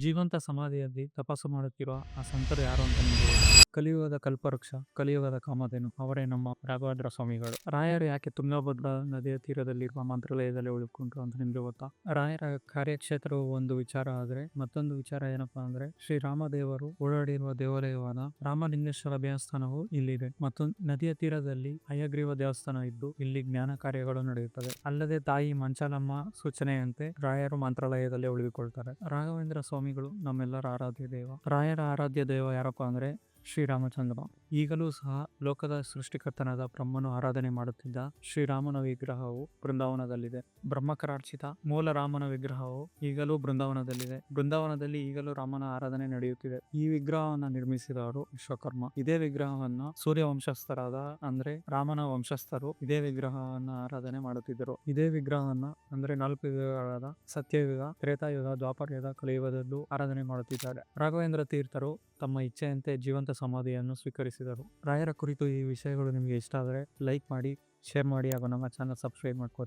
ಜೀವಂತ ಸಮಾಧಿಯಲ್ಲಿ ತಪಸ್ಸು ಮಾಡುತ್ತಿರುವ ಆ ಸಂತರು ಯಾರು ಅಂತ ನಿಮಗೆ ಗೊತ್ತಾ? ಕಲಿಯುಗದ ಕಲ್ಪವೃಕ್ಷ, ಕಲಿಯುಗದ ಕಾಮಧೇನು ಅವರೇ ನಮ್ಮ ರಾಘವೇಂದ್ರ ಸ್ವಾಮಿಗಳು. ರಾಯರು ಯಾಕೆ ತುಂಗಭದ್ರಾ ನದಿಯ ತೀರದಲ್ಲಿರುವ ಮಂತ್ರಾಲಯದಲ್ಲಿ ಉಳ್ಕೊಂಡ್ರು ಅಂತ ನಿಮ್ಗೆ ಗೊತ್ತಾ? ರಾಯರ ಕಾರ್ಯಕ್ಷೇತ್ರವು ಒಂದು ವಿಚಾರ ಆದ್ರೆ, ಮತ್ತೊಂದು ವಿಚಾರ ಏನಪ್ಪಾ ಅಂದ್ರೆ ಶ್ರೀರಾಮದೇವರು ಓಡಾಡಿರುವ ದೇವಾಲಯವಾದ ರಾಮಲಿಂಗೇಶ್ವರ ದೇವಸ್ಥಾನವು ಇಲ್ಲಿದೆ. ಮತ್ತು ನದಿಯ ತೀರದಲ್ಲಿ ಹಯಗ್ರೀವ ದೇವಸ್ಥಾನ ಇದ್ದು ಇಲ್ಲಿ ಜ್ಞಾನ ಕಾರ್ಯಗಳು ನಡೆಯುತ್ತದೆ. ಅಲ್ಲದೆ ತಾಯಿ ಮಂಚಾಲಮ್ಮ ಸೂಚನೆಯಂತೆ ರಾಯರು ಮಂತ್ರಾಲಯದಲ್ಲಿ ಉಳಿದುಕೊಳ್ತಾರೆ. ರಾಘವೇಂದ್ರ ಸ್ವಾಮಿಗಳು ನಮ್ಮೆಲ್ಲರ ಆರಾಧ್ಯ ದೇವ. ರಾಯರ ಆರಾಧ್ಯ ದೇವ ಯಾರಪ್ಪ ಅಂದ್ರೆ ಶ್ರೀರಾಮಚಂದ್ರ. ಈಗಲೂ ಸಹ ಲೋಕದ ಸೃಷ್ಟಿಕರ್ತನಾದ ಬ್ರಹ್ಮನು ಆರಾಧನೆ ಮಾಡುತ್ತಿದ್ದ ಶ್ರೀರಾಮನ ವಿಗ್ರಹವು ಬೃಂದಾವನದಲ್ಲಿದೆ. ಬ್ರಹ್ಮಕರಾರ್ಚಿತ ಮೂಲ ರಾಮನ ವಿಗ್ರಹವು ಈಗಲೂ ಬೃಂದಾವನದಲ್ಲಿದೆ. ಬೃಂದಾವನದಲ್ಲಿ ಈಗಲೂ ರಾಮನ ಆರಾಧನೆ ನಡೆಯುತ್ತಿದೆ. ಈ ವಿಗ್ರಹವನ್ನ ನಿರ್ಮಿಸಿದವರು ವಿಶ್ವಕರ್ಮ. ಇದೇ ವಿಗ್ರಹವನ್ನ ಸೂರ್ಯ ವಂಶಸ್ಥರಾದ ಅಂದ್ರೆ ರಾಮನ ವಂಶಸ್ಥರು ಇದೇ ವಿಗ್ರಹವನ್ನ ಆರಾಧನೆ ಮಾಡುತ್ತಿದ್ದರು. ಇದೇ ವಿಗ್ರಹವನ್ನ ಅಂದ್ರೆ 4 ಯುಗಗಳಾದ ಸತ್ಯಯುಗ, ತ್ರೇತಾಯುಗ, ದ್ವಾಪರಯುಗ, ಕಲಿಯುಗದಲ್ಲೂ ಆರಾಧನೆ ಮಾಡುತ್ತಿದ್ದಾರೆ. ರಾಘವೇಂದ್ರ ತೀರ್ಥರು ತಮ್ಮ ಇಚ್ಛೆಯಂತೆ ಜೀವಂತ ಸಮಾಧಿಯನ್ನು ಸ್ವೀಕರಿಸಿದರು. ರಾಯರ ಕುರಿತು ಈ ವಿಷಯಗಳು ನಿಮಗೆ ಇಷ್ಟ ಆದರೆ ಲೈಕ್ ಮಾಡಿ, ಶೇರ್ ಮಾಡಿ ಹಾಗೂ ನಮ್ಮ ಚಾನಲ್ ಸಬ್ಸ್ಕ್ರೈಬ್ ಮಾಡ್ಕೊಳ್ಳಿ.